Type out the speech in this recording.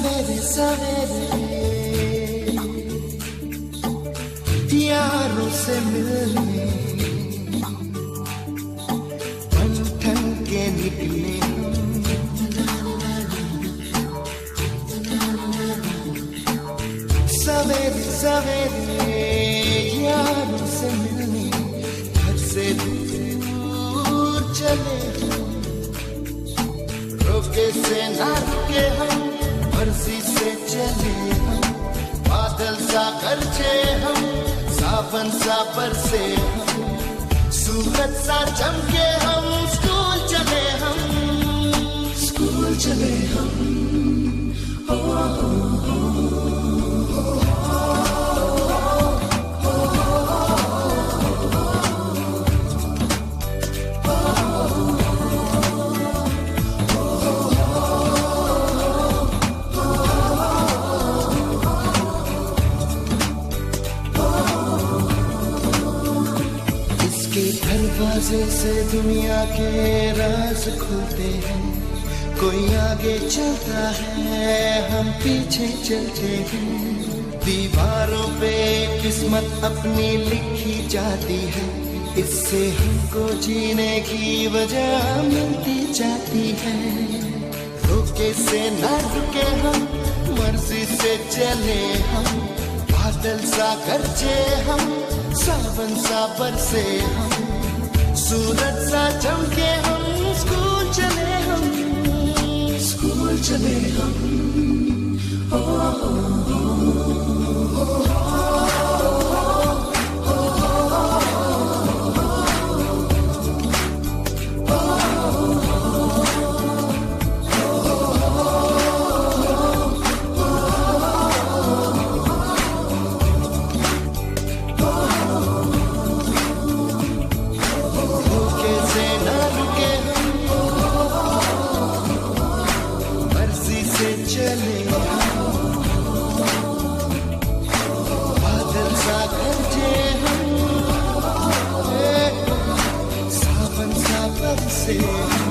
सवेरे सवेरे यारों से मिलने बन ठन के निकले सवेरे सवेरे यारों से मिलने घर से दूर चले रोके से ना रुके हम मर्जी से चले हम बादल सा गरजे हम सावन सा बरसे हम सूरज सा चमके हम स्कूल चले हम ओ, दरवाजे से दुनिया के राज खुलते हैं कोई आगे चलता है हम पीछे चलते हैं दीवारों पे किस्मत अपनी लिखी जाती है इससे हमको जीने की वजह मिलती जाती है रोके से ना रुके हम मर्जी से चले हम बादल सा गरजे हम सावन सा बरसे हम सूरज सा चमके हम स्कूल चले हम ओ, say